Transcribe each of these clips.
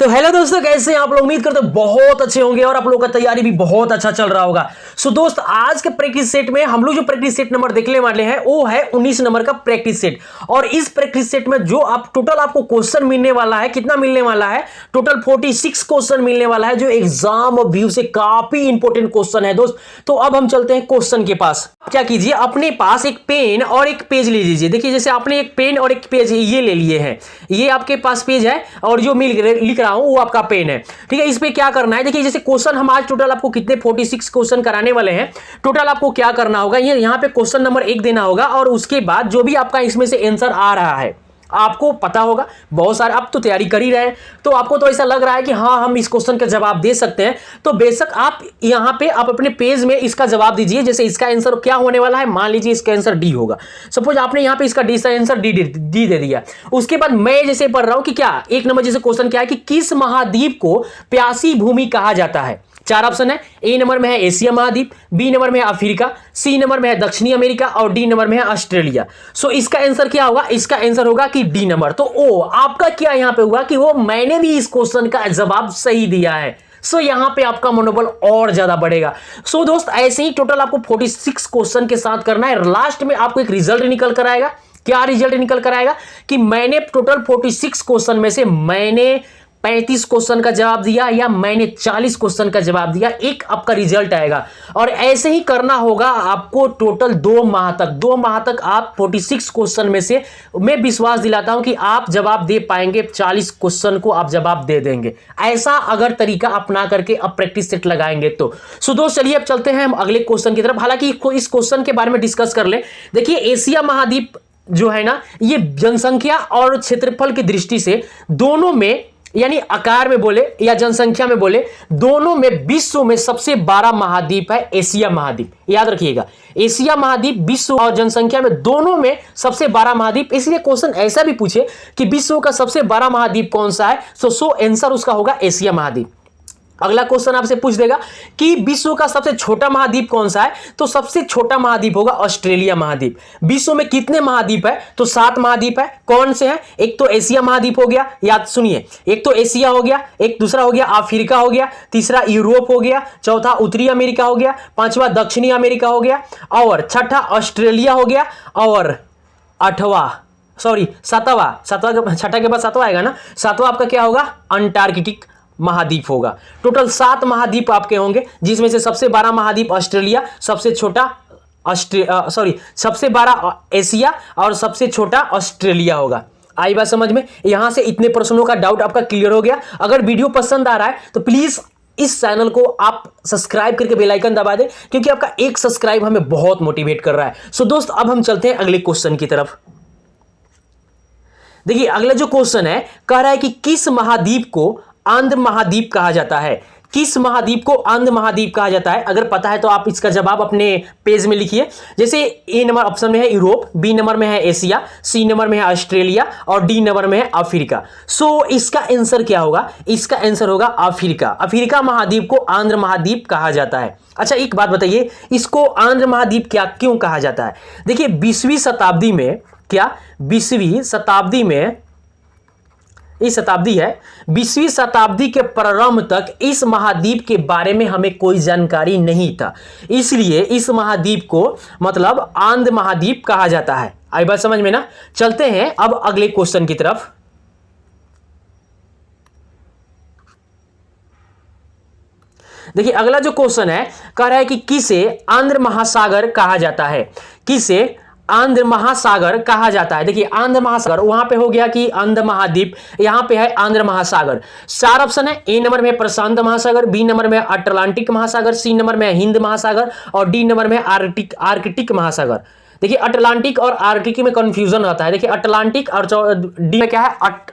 तो हेलो दोस्तों, कैसे हैं आप लोग। उम्मीद करते हैं बहुत अच्छे होंगे और आप लोगों का तैयारी भी बहुत अच्छा चल रहा होगा। सो दोस्त, आज के प्रैक्टिस सेट में हम लोग जो प्रैक्टिस सेट नंबर देखने वाले हैं वो है 19 नंबर का प्रैक्टिस सेट। और इस प्रैक्टिस सेट में जो आप टोटल आपको क्वेश्चन मिलने वाला है, कितना मिलने वाला है, टोटल 46 क्वेश्चन मिलने वाला है, जो एग्जाम व्यू से काफी इंपॉर्टेंट क्वेश्चन है दोस्त। तो अब हम चलते हैं क्वेश्चन के पास। क्या कीजिए, अपने पास एक पेन और एक पेज ले लीजिए। देखिए, जैसे आपने एक पेन और एक पेज ये ले लिए हैं, ये आपके पास पेज है और जो मैं लिख रहा हूं वो आपका पेन है। ठीक है, इस पे क्या करना है, देखिए जैसे क्वेश्चन हम आज टोटल आपको कितने 46 क्वेश्चन कराने वाले हैं। टोटल आपको क्या करना होगा, ये यहां पे क्वेश्चन नंबर 1 देना होगा और उसके बाद जो भी आपका इसमें से आंसर आ रहा है आपको पता होगा। बहुत सारे आप तो तैयारी कर ही रहे हैं, तो आपको तो ऐसा लग रहा है कि हाँ हम इस क्वेश्चन का जवाब दे सकते हैं। तो बेशक आप यहां पे आप अपने पेज में इसका जवाब दीजिए। जैसे इसका आंसर क्या होने वाला है, मान लीजिए इसका आंसर डी होगा। सपोज आपने यहां पे इसका डी का आंसर डी दे दिया। उसके बाद मैं जैसे पढ़ रहा हूं कि क्या 1 नंबर जैसे क्वेश्चन क्या है कि किस महाद्वीप को प्यासी भूमि कहा जाता है। 4 ऑप्शन है। ए नंबर में है एशिया महाद्वीप, बी नंबर में है अफ्रीका, सी नंबर में है दक्षिणी अमेरिका और डी नंबर में है ऑस्ट्रेलिया। सो इसका आंसर क्या होगा, इसका आंसर होगा कि डी नंबर। तो ओ आपका क्या यहां पे हुआ कि वो मैंने भी इस क्वेश्चन का जवाब सही दिया है। सो यहां पे आपका मनोबल और ज्यादा बढ़ेगा। सो दोस्त, ऐसे ही टोटल आपको 46 क्वेश्चन के साथ करना है। लास्ट में आपको एक रिजल्ट निकल कर आएगा। क्या रिजल्ट निकल कर आएगा कि मैंने टोटल 46 क्वेश्चन में से मैंने 35 क्वेश्चन का जवाब दिया या मैंने 40 क्वेश्चन का जवाब दिया, एक आपका रिजल्ट आएगा। और ऐसे ही करना होगा आपको टोटल 2 माह तक। 2 माह तक आप 46 क्वेश्चन में से मैं विश्वास दिलाता हूं कि आप जवाब दे पाएंगे। 40 क्वेश्चन को आप जवाब दे देंगे, ऐसा अगर तरीका अपना करके अब प्रैक्टिस सेट लगाएंगे तो। सो दोस्त, चलिए अब चलते हैं हम अगले क्वेश्चन की तरफ। हालांकि इस क्वेश्चन के बारे में डिस्कस कर ले। देखिए, एशिया महाद्वीप जो है ना, ये जनसंख्या और क्षेत्रफल की दृष्टि से दोनों में, यानी आकार में बोले या जनसंख्या में बोले, दोनों में विश्व में सबसे बड़ा महाद्वीप है एशिया महाद्वीप। याद रखिएगा, एशिया महाद्वीप विश्व और जनसंख्या में दोनों में सबसे बड़ा महाद्वीप। इसलिए क्वेश्चन ऐसा भी पूछे कि विश्व का सबसे बड़ा महाद्वीप कौन सा है, सो आंसर उसका होगा एशिया महाद्वीप। अगला क्वेश्चन आपसे पूछ देगा कि विश्व का सबसे छोटा महाद्वीप कौन सा है, तो सबसे छोटा महाद्वीप होगा ऑस्ट्रेलिया महाद्वीप। विश्व में कितने महाद्वीप है, तो 7 महाद्वीप है। कौन से हैं, एक तो एशिया महाद्वीप हो गया, याद सुनिए, एक तो एशिया हो गया, एक दूसरा हो गया अफ्रीका हो गया, तीसरा यूरोप हो गया, चौथा उत्तरी अमेरिका हो गया, पांचवा दक्षिणी अमेरिका हो गया और छठा ऑस्ट्रेलिया हो गया और सातवां छठा के बाद सातवां आएगा ना, सातवां आपका क्या होगा, अंटार्कटिक महाद्वीप होगा। टोटल 7 महाद्वीप आपके होंगे, जिसमें से सबसे बड़ा महाद्वीप ऑस्ट्रेलिया, सबसे छोटा सबसे बड़ा एशिया और सबसे छोटा ऑस्ट्रेलिया होगा। आई बात समझ में। यहां से इतने प्रश्नों का डाउट आपका क्लियर हो गया। अगर वीडियो पसंद आ रहा है तो प्लीज इस चैनल को आप सब्सक्राइब करके बेल आइकन दबा दें, क्योंकि आपका एक सब्सक्राइब हमें बहुत मोटिवेट कर रहा है। सो दोस्त, अब हम चलते हैं अगले क्वेश्चन की तरफ। देखिए, अगला जो क्वेश्चन है कह रहा है कि किस महाद्वीप को आंध्र महाद्वीप कहा जाता है। किस महाद्वीप को आंध्र महाद्वीप कहा जाता है, अगर पता है तो आप इसका जवाब अपने पेज में लिखिए। जैसे ए नंबर ऑप्शन में है यूरोप, बी नंबर में है एशिया, सी नंबर में है ऑस्ट्रेलिया और डी नंबर में है अफ्रीका। सो इसका आंसर क्या होगा, इसका आंसर होगा अफ्रीका। अफ्रीका महाद्वीप को आंध्र महाद्वीप कहा जाता है। अच्छा, एक बात बताइए, इसको आंध्र महाद्वीप क्या क्यों कहा जाता है। देखिए, 20वीं शताब्दी में, क्या 20वीं शताब्दी में, इस शताब्दी है, 20वीं शताब्दी के प्रारंभ तक इस महाद्वीप के बारे में हमें कोई जानकारी नहीं था। इसलिए इस महाद्वीप को मतलब आंध्र महाद्वीप कहा जाता है। आई बात समझ में ना। चलते हैं अब अगले क्वेश्चन की तरफ। देखिए, अगला जो क्वेश्चन है कह रहा है कि किसे आंध्र महासागर कहा जाता है। किसे आंध्र महासागर कहा जाता है। देखिए, आंध्र महासागर वहां पे हो गया कि आंध्र महाद्वीप, यहां पे है आंध्र महासागर। 4 ऑप्शन है। ए नंबर में प्रशांत महासागर, बी नंबर में अटलांटिक महासागर, सी नंबर में हिंद महासागर और डी नंबर में आर्कटिक महासागर। देखिए, अटलांटिक और आर्कटिक में कंफ्यूजन होता है। देखिए, अटलांटिक और डी में क्या है,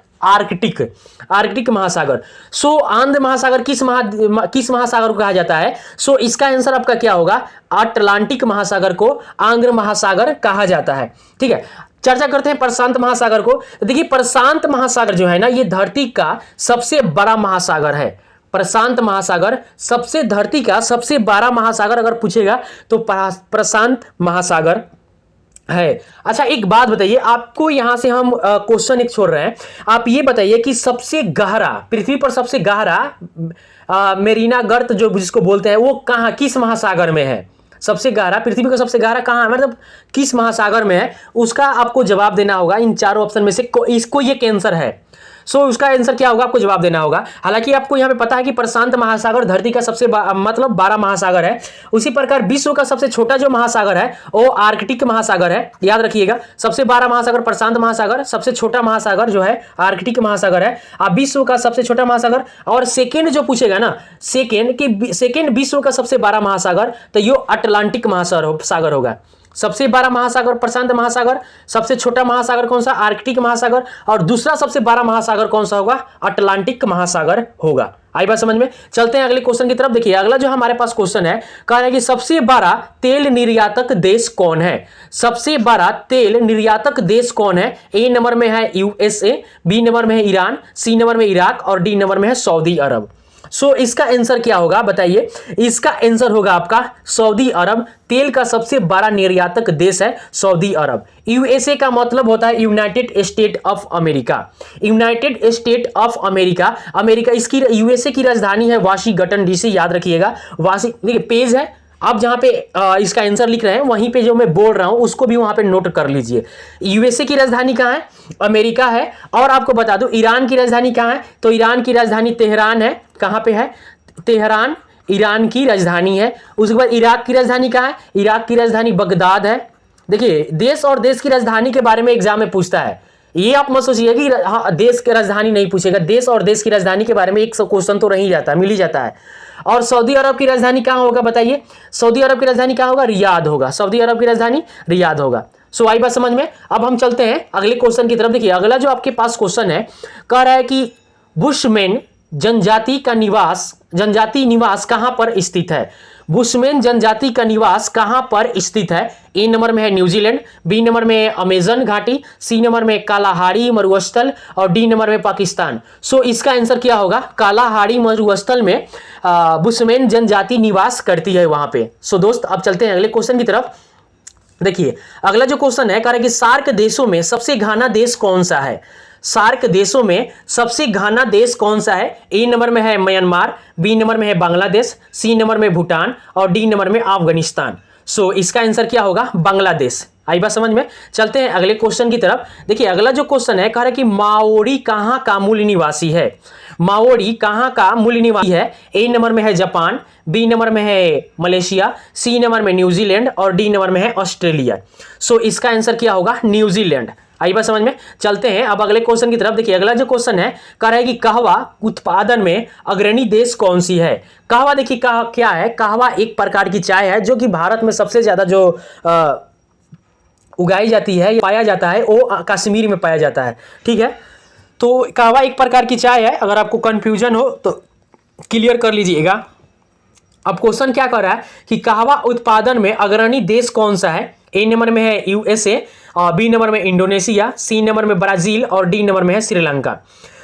आर्कटिक महासागर। सो आंध्र महासागर किस महासागर को कहा जाता है, सो इसका आंसर आपका क्या होगा, अटलांटिक महासागर को आंध्र महासागर कहा जाता है। ठीक है, चर्चा करते हैं प्रशांत महासागर को। देखिए, प्रशांत महासागर जो है ना, ये धरती का सबसे बड़ा महासागर है। प्रशांत महासागर सबसे धरती का सबसे बड़ा महासागर अगर पूछेगा तो प्रशांत महासागर है। अच्छा एक बात बताइए, आपको यहां से हम क्वेश्चन एक छोड़ रहे हैं, आप ये बताइए कि सबसे गहरा, पृथ्वी पर सबसे गहरा मेरीना गर्त जो जिसको बोलते हैं वो कहाँ, किस महासागर में है? सबसे गहरा, पृथ्वी का सबसे गहरा कहाँ है, मतलब किस महासागर में है, उसका आपको जवाब देना होगा। इन चारों ऑप्शन में से इसको ये कैंसर है। सो उसका आंसर क्या होगा, आपको जवाब देना होगा। हालांकि आपको यहां पे पता है कि प्रशांत महासागर धरती का सबसे मतलब 12 महासागर है। उसी प्रकार विश्व का सबसे छोटा जो महासागर है वो आर्कटिक महासागर है, याद रखिएगा। सबसे 12 महासागर प्रशांत महासागर, सबसे छोटा महासागर जो है आर्कटिक महासागर है। अब विश्व का सबसे छोटा महासागर, और सेकेंड जो पूछेगा ना, सेकेंड विश्व का सबसे 12 महासागर, तो ये अटलांटिक महासागर होगा। सबसे 12 महासागर प्रशांत महासागर, सबसे छोटा महासागर कौन सा, आर्कटिक महासागर, और दूसरा सबसे 12 महासागर कौन सा होगा, अटलांटिक महासागर होगा। आई बात समझ में? चलते हैं अगले क्वेश्चन की तरफ। देखिए अगला जो हमारे पास क्वेश्चन है, कह रहा है कि सबसे बड़ा तेल निर्यातक देश कौन है? सबसे बड़ा तेल निर्यातक देश कौन है? ए नंबर में है यूएसए, बी नंबर में है ईरान, सी नंबर में इराक, और डी नंबर में है सऊदी अरब। सो इसका आंसर क्या होगा बताइए? इसका आंसर होगा आपका सऊदी अरब। तेल का सबसे बड़ा निर्यातक देश है सऊदी अरब। यूएसए का मतलब होता है United state of America. United state of America, America इसकी यूएसए की राजधानी है वाशिंगटन डीसी, याद रखिएगा। देखिए पेज है, आप जहां पे इसका आंसर लिख रहे हैं वहीं पे जो मैं बोल रहा हूं उसको भी वहां पे नोट कर लीजिए। यूएसए की राजधानी कहां है? अमेरिका है। और आपको बता दूं ईरान की राजधानी कहां है? तो ईरान की राजधानी तेहरान है। कहां पे है? तेहरान ईरान की राजधानी है। उसके बाद इराक की राजधानी कहां है? इराक की राजधानी बगदाद है। देखिए देश और देश की राजधानी के बारे में एग्जाम में पूछता है, ये आप मत सोचिए कि हाँ देश की राजधानी नहीं पूछेगा, देश और देश की राजधानी के बारे में एक क्वेश्चन तो रह जाता है, मिल ही जाता है। और सऊदी अरब की राजधानी कहां होगा बताइए? सऊदी अरब की राजधानी कहां होगा? रियाद होगा। सऊदी अरब की राजधानी रियाद होगा। सो आई बात समझ में? अब हम चलते हैं अगले क्वेश्चन की तरफ। देखिए अगला जो आपके पास क्वेश्चन है, कह रहा है कि बुशमैन जनजाति निवास कहां पर स्थित है? बुशमैन जनजाति का निवास कहां पर स्थित है? ए नंबर में है न्यूजीलैंड, बी नंबर में है अमेजन घाटी, सी नंबर में कालाहारी मरुस्थल, और डी नंबर में पाकिस्तान। सो इसका आंसर क्या होगा? कालाहारी मरुस्थल में बुशमैन जनजाति निवास करती है वहां पे। सो दोस्त अब चलते हैं अगले क्वेश्चन की तरफ। देखिए अगला जो क्वेश्चन है, कह रहा है कि सार्क देशों में सबसे घना देश कौन सा है? सार्क देशों में सबसे घना देश कौन सा है? ए नंबर में है म्यांमार, बी नंबर में है बांग्लादेश, सी नंबर में भूटान, और डी नंबर में अफगानिस्तान। सो इसका आंसर क्या होगा? बांग्लादेश। आई बात समझ में? चलते हैं अगले क्वेश्चन की तरफ। देखिए अगला जो क्वेश्चन है, कह रहा है कि माओरी कहां का मूल निवासी है? माओरी कहां का मूल निवासी है? ए नंबर में है जापान, बी नंबर में है मलेशिया, सी नंबर में न्यूजीलैंड, और डी नंबर में है ऑस्ट्रेलिया। सो इसका आंसर क्या होगा? न्यूजीलैंड। आई बात समझ में? चलते हैं अब अगले क्वेश्चन की तरफ। देखिए अगला जो क्वेश्चन है, कह रहा है कि कहवा उत्पादन में अग्रणी देश कौन सी है? कहवा देखिए क्या है, कहवा एक प्रकार की चाय है जो कि भारत में सबसे ज्यादा जो उगाई जाती है, पाया जाता है, वो कश्मीर में पाया जाता है। ठीक है, तो कहवा एक प्रकार की चाय है। अगर आपको कंफ्यूजन हो तो क्लियर कर लीजिएगा। अब क्वेश्चन क्या कर रहा है कि कहवा उत्पादन में अग्रणी देश कौन सा है? ए नंबर में है यूएसए, बी नंबर में इंडोनेशिया, सी नंबर में ब्राजील, और डी नंबर में है श्रीलंका।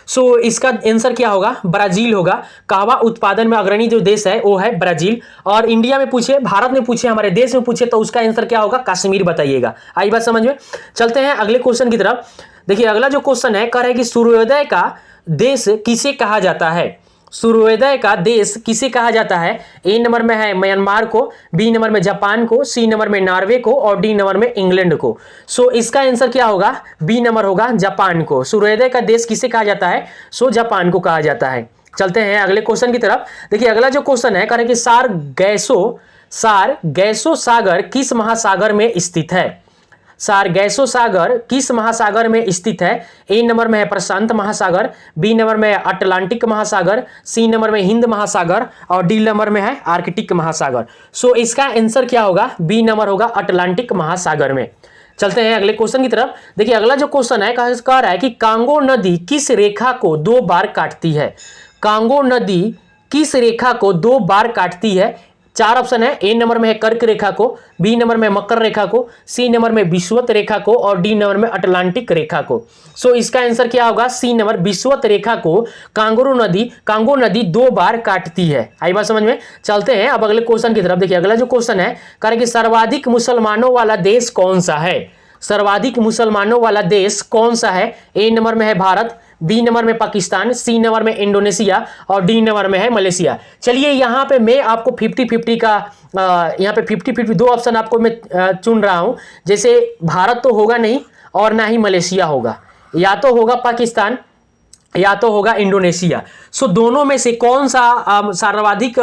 सो इसका आंसर क्या होगा? ब्राजील होगा। कहवा उत्पादन में अग्रणी जो देश है वो है ब्राजील। और इंडिया में पूछे, भारत में पूछे, हमारे देश में पूछे तो उसका आंसर क्या होगा? कश्मीर बताइएगा। आई बात समझ में? चलते हैं अगले क्वेश्चन की तरफ। देखिए अगला जो क्वेश्चन है, कह रहा है कि सूर्योदय का देश किसे कहा जाता है? सूर्योदय का देश किसे कहा जाता है? ए नंबर में है म्यांमार को, बी नंबर में जापान को, सी नंबर में नॉर्वे को, और डी नंबर में इंग्लैंड को। सो इसका आंसर क्या होगा? बी नंबर होगा, जापान को। सूर्योदय का देश किसे कहा जाता है? सो जापान को कहा जाता है। चलते हैं अगले क्वेश्चन की तरफ। देखिए अगला जो क्वेश्चन है, कह रहे कि सारगैसो सागर किस महासागर में स्थित है? सारगैसो सागर किस महासागर में स्थित है? ए नंबर में है प्रशांत महासागर, बी नंबर में है अटलांटिक महासागर, सी नंबर में हिंद महासागर, और डी नंबर में है आर्कटिक महासागर। सो इसका आंसर क्या होगा? बी नंबर होगा, अटलांटिक महासागर में। चलते हैं अगले क्वेश्चन की तरफ। देखिए अगला जो क्वेश्चन है, कह रहा है कि कांगो नदी किस रेखा को 2 बार काटती है? कांगो नदी किस रेखा को 2 बार काटती है? चार ऑप्शन है। ए नंबर में है कर्क रेखा को, बी नंबर में मकर रेखा को, सी नंबर में विषुवत रेखा को और डी नंबर में अटलांटिक रेखा को। सो इसका आंसर क्या होगा? सी नंबर, विषुवत रेखा को कांगो नदी 2 बार काटती है। आई बात समझ में? चलते हैं अब अगले क्वेश्चन की तरफ। देखिए अगला जो क्वेश्चन है कह रहा है कि सर्वाधिक मुसलमानों वाला देश कौन सा है? सर्वाधिक मुसलमानों वाला देश कौन सा है? ए नंबर में है भारत, बी नंबर में पाकिस्तान, सी नंबर में इंडोनेशिया और डी नंबर में है मलेशिया। चलिए यहाँ पे मैं आपको 50-50 का यहाँ पे 50-50 दो ऑप्शन आपको मैं चुन रहा हूं। जैसे भारत तो होगा नहीं और ना ही मलेशिया होगा, या तो होगा पाकिस्तान या तो होगा इंडोनेशिया। सो दोनों में से कौन सा सर्वाधिक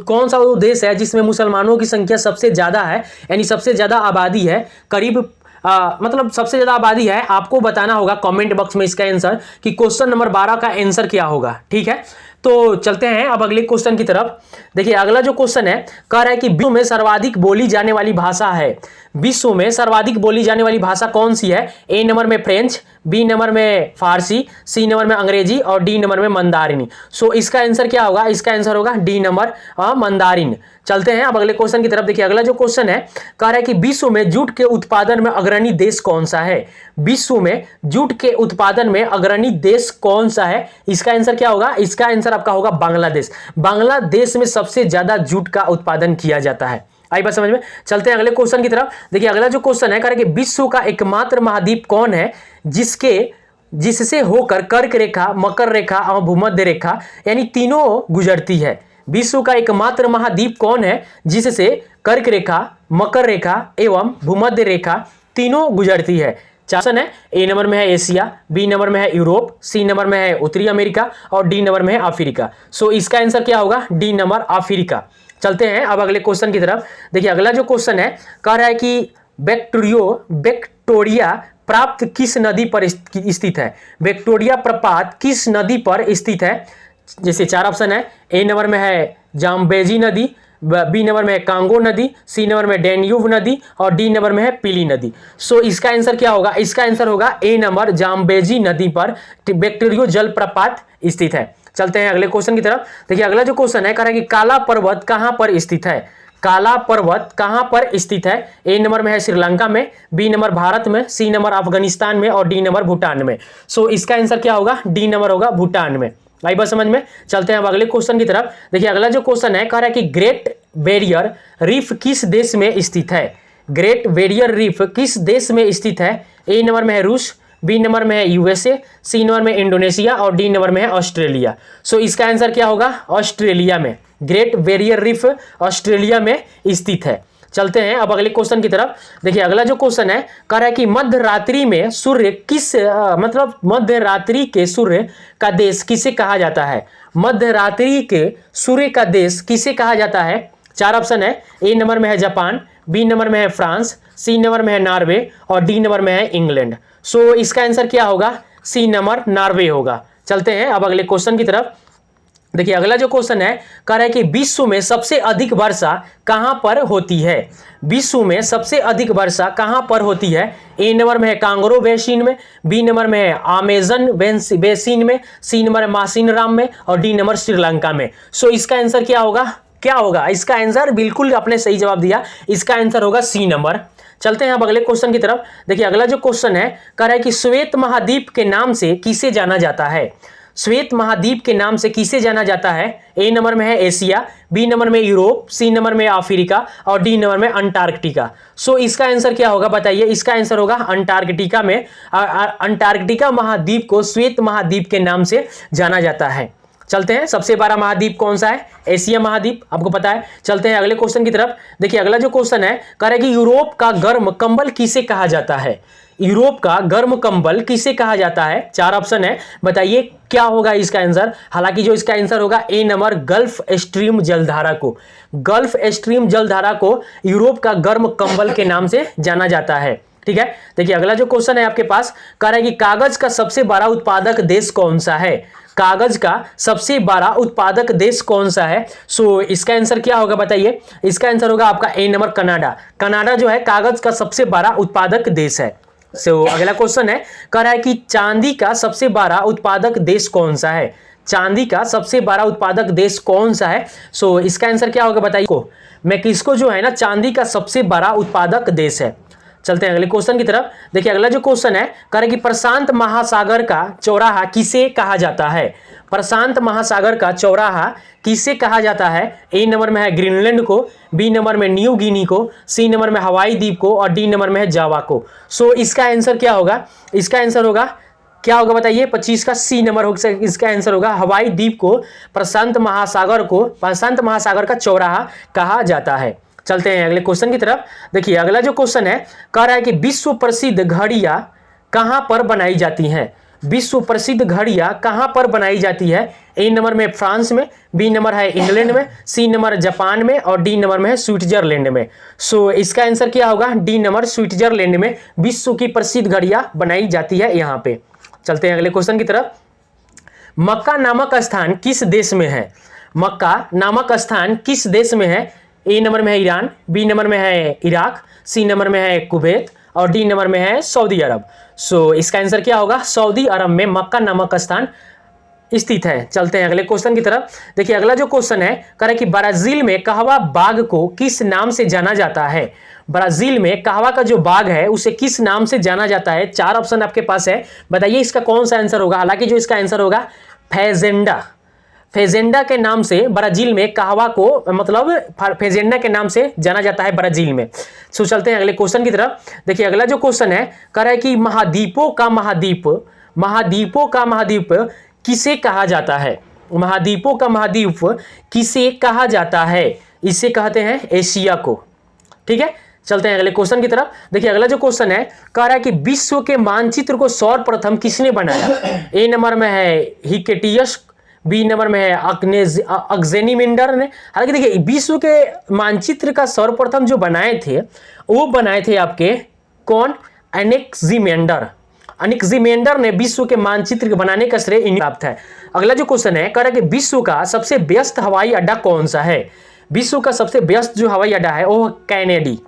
कौन सा वो देश है जिसमें मुसलमानों की संख्या सबसे ज्यादा है, यानी सबसे ज्यादा आबादी है, करीब मतलब सबसे ज्यादा आबादी है? आपको बताना होगा कमेंट बॉक्स में इसका आंसर कि क्वेश्चन नंबर 12 का आंसर क्या होगा। ठीक है, तो चलते हैं अब अगले क्वेश्चन की तरफ। देखिए अगला जो क्वेश्चन है कह रहा है कि विश्व में सर्वाधिक बोली जाने वाली भाषा है, विश्व में सर्वाधिक बोली जाने वाली भाषा कौन सी है? ए नंबर में फ्रेंच, बी नंबर में फारसी, सी नंबर में अंग्रेजी और डी नंबर में मंदारिनी। सो इसका आंसर क्या होगा? इसका आंसर होगा डी नंबर मंदारिन। चलते हैं अब अगले क्वेश्चन की तरफ। देखिए अगला जो क्वेश्चन है कह रहा है कि विश्व में जूट के उत्पादन में अग्रणी देश कौन सा है? विश्व में जूट के उत्पादन में अग्रणी देश कौन सा है? इसका आंसर क्या होगा? इसका आंसर आपका होगा बांग्लादेश। बांग्लादेश में सबसे ज्यादा जूट का उत्पादन किया जाता है। आई बात समझ में? चलते हैं अगले क्वेश्चन की तरफ। देखिए अगला जो क्वेश्चन है कह रहा है कि विश्व का एकमात्र महाद्वीप कौन है जिससे होकर कर्क रेखा, मकर रेखा और भूमध्य रेखा यानी तीनों गुजरती है? विश्व का एकमात्र महाद्वीप कौन है जिससे कर्क रेखा, मकर रेखा एवं भूमध्य रेखा तीनों गुजरती है? ऑप्शन है। ए नंबर में है एशिया, बी नंबर में है यूरोप, सी नंबर में है उत्तरी अमेरिका और डी नंबर में है अफ्रीका। सो इसका आंसर क्या होगा? D number Africa. चलते हैं अब अगले क्वेश्चन की तरफ। देखिए अगला जो क्वेश्चन है कह रहा है कि विक्टोरिया प्राप्त किस नदी पर स्थित है? विक्टोरिया प्रपात किस नदी पर स्थित है? जैसे चार ऑप्शन है। ए नंबर में है जाम्बेजी नदी, बी नंबर में है कांगो नदी, सी नंबर में डैन्यूब नदी और डी नंबर में है पीली नदी। सो इसका आंसर क्या होगा? इसका आंसर होगा ए नंबर, जाम्बेजी नदी पर विक्टोरिया जलप्रपात स्थित है। चलते हैं अगले क्वेश्चन की तरफ। देखिए अगला जो क्वेश्चन है कह रहा है कि काला पर्वत कहां पर स्थित है? काला पर्वत कहां पर स्थित है? ए नंबर में है श्रीलंका में, बी नंबर भारत में, सी नंबर अफगानिस्तान में और डी नंबर भूटान में। सो इसका आंसर क्या होगा? डी नंबर होगा भूटान में। आई बात समझ में? चलते हैं अब अगले क्वेश्चन की तरफ। देखिए अगला जो क्वेश्चन है कह रहा है कि ग्रेट बैरियर रीफ किस देश में स्थित है? ग्रेट बैरियर रीफ किस देश में स्थित है? ए नंबर में है रूस, बी नंबर में है यूएसए, सी नंबर में इंडोनेशिया और डी नंबर में है ऑस्ट्रेलिया। सो इसका आंसर क्या होगा? ऑस्ट्रेलिया में। ग्रेट बैरियर रीफ ऑस्ट्रेलिया में स्थित है। चलते हैं अब अगले क्वेश्चन की तरफ। देखिए अगला जो क्वेश्चन है कह रहा है कि मध्य रात्रि में सूर्य मध्य रात्रि के सूर्य का देश किसे कहा जाता है? मध्य रात्रि के सूर्य का देश किसे कहा जाता है? चार ऑप्शन है। ए नंबर में है जापान, बी नंबर में है फ्रांस, सी नंबर में है नॉर्वे और डी नंबर में है इंग्लैंड। सो इसका आंसर क्या होगा? सी नंबर नॉर्वे होगा। चलते हैं अब अगले क्वेश्चन की तरफ। देखिए अगला जो क्वेश्चन है कह रहा है कि विश्व में सबसे अधिक वर्षा कहां पर होती है? विश्व में सबसे अधिक वर्षा कहां पर होती है? ए नंबर में है कांगरो बेसिन में, बी नंबर में है अमेजन बेसिन में, सी नंबर है मासिनराम में और डी नंबर श्रीलंका में। सो इसका आंसर क्या होगा? इसका आंसर बिल्कुल आपने सही जवाब दिया। इसका आंसर होगा सी नंबर। चलते हैं अब अगले क्वेश्चन की तरफ। देखिए अगला जो क्वेश्चन है कह रहा है कि श्वेत महाद्वीप के नाम से किसे जाना जाता है? श्वेत महाद्वीप के नाम से किसे जाना जाता है? ए नंबर में है एशिया, बी नंबर में यूरोप, सी नंबर में अफ्रीका और डी नंबर में अंटार्कटिका। सो इसका आंसर क्या होगा बताइए? इसका आंसर होगा अंटार्कटिका में। अंटार्कटिका महाद्वीप को श्वेत महाद्वीप के नाम से जाना जाता है। चलते हैं, सबसे बड़ा महाद्वीप कौन सा है? एशिया महाद्वीप, आपको पता है। चलते हैं अगले क्वेश्चन की तरफ। देखिए अगला जो क्वेश्चन है कह रहा है कि यूरोप का गर्म कंबल किसे कहा जाता है? यूरोप का गर्म कंबल किसे कहा जाता है? चार ऑप्शन है, बताइए क्या होगा इसका आंसर? हालांकि जो इसका आंसर होगा ए नंबर, गल्फ स्ट्रीम जलधारा को। गल्फ स्ट्रीम जलधारा को यूरोप का गर्म कंबल के नाम से जाना जाता है। ठीक है, देखिए अगला जो क्वेश्चन है आपके पास कह रहा है कि कागज का सबसे बड़ा उत्पादक देश कौन सा है? कागज का सबसे बड़ा उत्पादक देश कौन सा है? सो इसका आंसर क्या होगा बताइए? इसका आंसर होगा आपका ए नंबर, कनाडा। कनाडा जो है कागज का सबसे बड़ा उत्पादक देश है। सो अगला क्वेश्चन है कह रहा है कि चांदी का सबसे बड़ा उत्पादक देश कौन सा है? चांदी का सबसे बड़ा उत्पादक देश कौन सा है? सो इसका आंसर क्या होगा बताइए को मैक्सिको जो है ना चांदी का सबसे बड़ा उत्पादक देश है। चलते हैं अगले क्वेश्चन की तरफ। देखिए अगला जो क्वेश्चन है कह रहे कि प्रशांत महासागर का चौराहा किसे कहा जाता है? प्रशांत महासागर का चौराहा किसे कहा जाता है? ए नंबर में है ग्रीनलैंड को, बी नंबर में न्यू गिनी को, सी नंबर में हवाई द्वीप को और डी नंबर में है जावा को। सो इसका आंसर क्या होगा? इसका आंसर होगा क्या होगा बताइए? 25 का सी नंबर होगा। इसका आंसर होगा हवाई द्वीप को प्रशांत महासागर का चौराहा कहा जाता है। चलते हैं अगले क्वेश्चन की तरफ। देखिए अगला जो क्वेश्चन है कह रहा है कि विश्व प्रसिद्ध घड़ियां कहां पर बनाई जाती हैं? विश्व प्रसिद्ध घड़ियां कहां पर बनाई जाती है? ए नंबर में फ्रांस में, बी नंबर है इंग्लैंड में, सी नंबर जापान में और डी नंबर में है स्विट्जरलैंड में। सो इसका आंसर क्या होगा? डी नंबर स्विट्जरलैंड में विश्व की प्रसिद्ध घड़ियां बनाई जाती है यहाँ पे। चलते हैं अगले क्वेश्चन की तरफ। मक्का नामक स्थान किस देश में है? मक्का नामक स्थान किस देश में है? ए नंबर में है ईरान, बी नंबर में है इराक, सी नंबर में है कुवैत और डी नंबर में है सऊदी अरब। सो इसका आंसर क्या होगा? सऊदी अरब में मक्का नामक स्थान स्थित है। चलते हैं अगले क्वेश्चन की तरफ। देखिए अगला जो क्वेश्चन है कह रहा है कि ब्राजील में कहवा बाग को किस नाम से जाना जाता है? ब्राजील में कहवा का जो बाग है उसे किस नाम से जाना जाता है? 4 ऑप्शन आपके पास है, बताइए इसका कौन सा आंसर होगा। हालांकि जो इसका आंसर होगा फेजेंडा के नाम से ब्राजील में कहवा को मतलब फेजेंडा के नाम से जाना जाता है ब्राजील में। सो चलते हैं अगले क्वेश्चन की तरफ। देखिए अगला जो क्वेश्चन है कह रहा है कि महाद्वीपों का महाद्वीप किसे कहा जाता है? महाद्वीपों का महाद्वीप किसे कहा जाता है? इसे कहते हैं एशिया को। ठीक है, चलते हैं अगले क्वेश्चन की तरफ। देखिए अगला जो क्वेश्चन है कह रहा है कि विश्व के मानचित्र को सर्वप्रथम किसने बनाया? ए नंबर में है हिकेटियस, बी नंबर में है अक्जेनिमेंडर ने। हालांकि देखिए विश्व के मानचित्र का सर्वप्रथम जो बनाए थे वो बनाए थे आपके कौन? अनेक्जिमेंडर ने विश्व के मानचित्र बनाने का श्रेय इन्हें प्राप्त है। अगला जो क्वेश्चन है कह रहा है कि विश्व का सबसे व्यस्त हवाई अड्डा कौन सा है? विश्व का सबसे व्यस्त जो हवाई अड्डा है वो कैनेडी।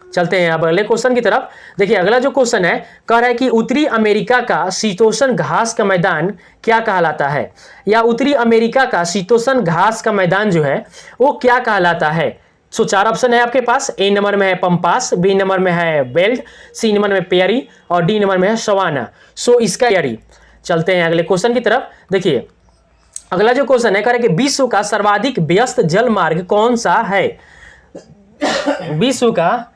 चलते हैं अब अगले क्वेश्चन की तरफ। देखिए अगला जो क्वेश्चन है कह रहा है कि उत्तरी अमेरिका का शीतोष्ण घास का मैदान क्या कहलाता है? या उत्तरी अमेरिका का शीतोष्ण घास का मैदान जो है वो क्या कहलाता है? सो 4 ऑप्शन है आपके पास। ए नंबर में है पंपास, बी नंबर में है बेल्ट, सी नंबर में पेरी और डी नंबर में है सवाना। सो इसका पेरी। चलते हैं अगले क्वेश्चन की तरफ। देखिए अगला जो क्वेश्चन है कह रहा है कि विश्व का सर्वाधिक व्यस्त जल मार्ग कौन सा है? विश्व का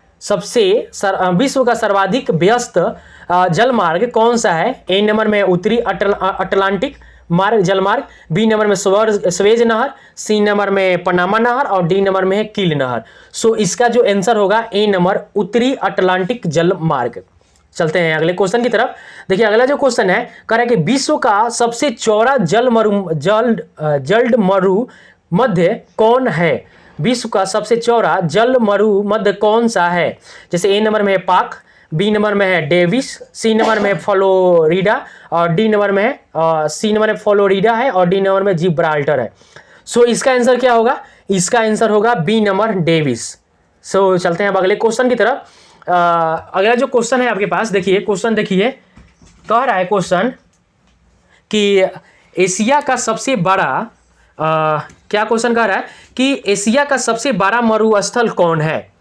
सर्वाधिक व्यस्त जल मार्ग कौन सा है? ए नंबर में उत्तरी अटलांटिक जल मार्ग, बी नंबर में स्वेज नहर, सी नंबर में पनामा नहर और डी नंबर में है कील नहर। सो इसका जो आंसर होगा ए नंबर उत्तरी अटलांटिक जल मार्ग। चलते हैं अगले क्वेश्चन की तरफ। देखिए अगला जो क्वेश्चन है कह रहा है कि विश्व का सबसे चौड़ा जल मरु मध्य कौन है? विश्व का सबसे चौड़ा जल मरु मध्य कौन सा है? जैसे ए नंबर में है पाक, बी नंबर में है डेविस, सी नंबर में है फ्लोरिडा और डी नंबर में है सी नंबर में फ्लोरिडा है और डी नंबर में जिब्राल्टर है। सो इसका आंसर क्या होगा? इसका आंसर होगा बी नंबर डेविस। सो चलते हैं अब अगले क्वेश्चन की तरफ। अगला जो क्वेश्चन है आपके पास, देखिए क्वेश्चन देखिए कह रहा है क्वेश्चन कि एशिया का सबसे बड़ा क्या क्वेश्चन कह रहा है कि एशिया का सबसे बड़ा मरुस्थल कौन है?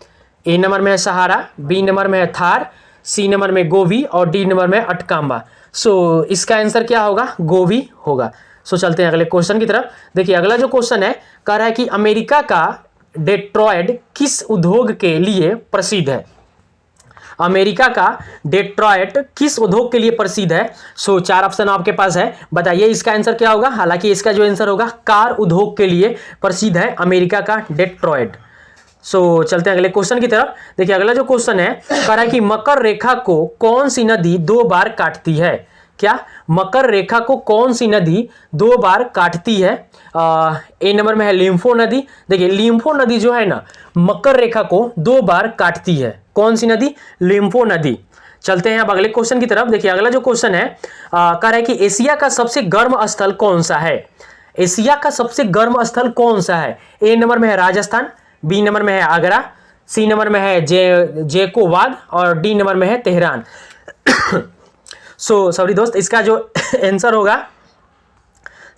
ए नंबर में है सहारा, बी नंबर में है थार, सी नंबर में गोवी और डी नंबर में अटकाम्बा। सो इसका आंसर क्या होगा? गोवी होगा। सो चलते हैं अगले क्वेश्चन की तरफ। देखिए अगला जो क्वेश्चन है कह रहा है कि अमेरिका का डेट्रॉयट किस उद्योग के लिए प्रसिद्ध है? अमेरिका का डेट्रॉयट किस उद्योग के लिए प्रसिद्ध है? सो 4 ऑप्शन आपके पास है, बताइए इसका आंसर क्या होगा। हालांकि इसका जो आंसर होगा कार उद्योग के लिए प्रसिद्ध है अमेरिका का डेट्रॉयट। सो चलते हैं अगले क्वेश्चन की तरफ। देखिए अगला जो क्वेश्चन है कह रहा है कि मकर रेखा को कौन सी नदी 2 बार काटती है? क्या मकर रेखा को कौन सी नदी 2 बार काटती है? ए नंबर में है लिम्फो नदी। देखिए लिम्फो नदी जो है ना मकर रेखा को 2 बार काटती है। कौन सी नदी? लिम्फो नदी। चलते हैं अब अगले क्वेश्चन की तरफ। देखिए अगला जो क्वेश्चन है कह रहा है कि एशिया का सबसे गर्म स्थल कौन सा है? एशिया का सबसे गर्म स्थल कौन सा है? ए नंबर में है राजस्थान, बी नंबर में है आगरा, सी नंबर में है जेकोवाद और डी नंबर में है तेहरान। सॉरी दोस्त, इसका जो आंसर होगा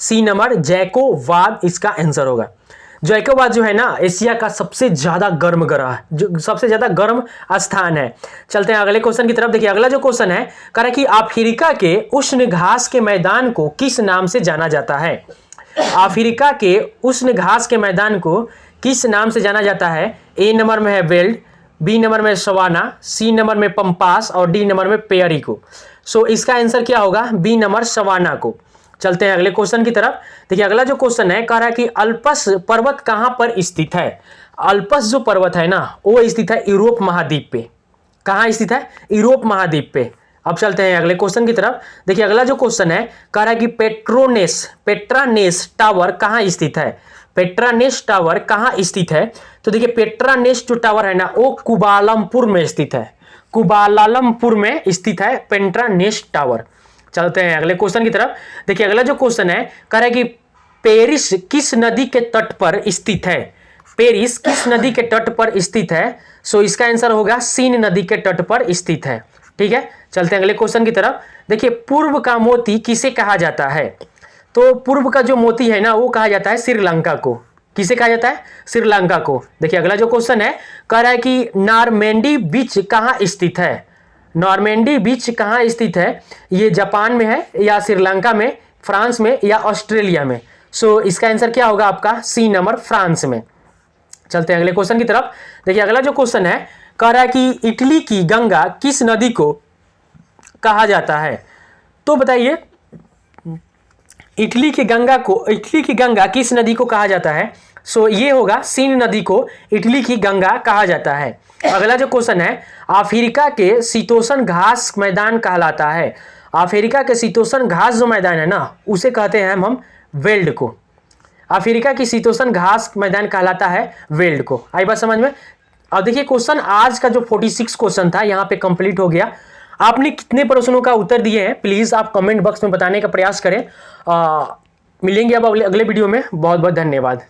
सी नंबर जैकोबाद इसका आंसर होगा। जैकोबाद जो है ना एशिया का सबसे ज्यादा गर्म ग्रह, जो सबसे ज्यादा गर्म स्थान है। चलते हैं अगले क्वेश्चन की तरफ। देखिए अगला जो क्वेश्चन है कह रहा है कि अफ्रीका के उष्ण घास के मैदान को किस नाम से जाना जाता है। अफ्रीका के उष्ण घास के मैदान को किस नाम से जाना जाता है। ए नंबर में है वेल्ड, बी नंबर में सवाना, सी नंबर में पंपास और डी नंबर में पेयरिको। सो इसका आंसर क्या होगा, बी नंबर सवाना को। चलते हैं अगले क्वेश्चन की तरफ। देखिए अगला जो क्वेश्चन है कह रहा है कि अल्पस पर्वत कहां पर स्थित है। अल्पस जो पर्वत है ना वो स्थित है यूरोप महाद्वीप पे। कहां स्थित है, यूरोप महाद्वीप पे। अब चलते हैं अगले क्वेश्चन की तरफ। देखिए अगला जो क्वेश्चन है कह रहा है कि पेट्रानेस टावर कहां स्थित है। पेट्रानेस टावर कहां स्थित है। तो देखिए पेट्रानेस जो टावर है ना वो कुआलालंपुर में स्थित है। कुआलालंपुर में स्थित है पेट्रानेस टावर। चलते हैं अगले क्वेश्चन की तरफ। देखिए अगला जो क्वेश्चन है कह रहा है कि पेरिस किस नदी के तट पर स्थित है। पेरिस किस नदी के तट पर स्थित है। सो इसका आंसर होगा सीन नदी के तट पर स्थित है। ठीक है, चलते हैं अगले क्वेश्चन की तरफ। देखिए पूर्व का मोती किसे कहा जाता है। तो पूर्व का जो मोती है ना वो कहा जाता है श्रीलंका को। किसे कहा जाता है, श्रीलंका को। देखिए अगला जो क्वेश्चन है कह रहा है कि नॉर्मेंडी बीच कहाँ स्थित है। नॉर्मेंडी बीच कहाँ स्थित है, ये जापान में है या श्रीलंका में, फ्रांस में या ऑस्ट्रेलिया में। सो इसका आंसर क्या होगा आपका, सी नंबर फ्रांस में। चलते हैं अगले क्वेश्चन की तरफ। देखिए अगला जो क्वेश्चन है कह रहा है कि इटली की गंगा किस नदी को कहा जाता है। तो बताइए इटली की गंगा किस नदी को कहा जाता है। सो ये होगा सीन नदी को इटली की गंगा कहा जाता है। अगला जो क्वेश्चन है अफ्रीका के शीतोष्ण घास मैदान कहलाता है। अफ्रीका के शीतोष्ण घास जो मैदान है ना उसे कहते हैं हम वेल्ड को। अफ्रीका की शीतोष्ण घास मैदान कहलाता है वेल्ड को। आई बात समझ में। अब देखिए क्वेश्चन आज का जो 46 क्वेश्चन था यहाँ पे कंप्लीट हो गया। आपने कितने प्रश्नों का उत्तर दिए हैं प्लीज आप कमेंट बॉक्स में बताने का प्रयास करें। मिलेंगे अब अगले वीडियो में। बहुत बहुत धन्यवाद।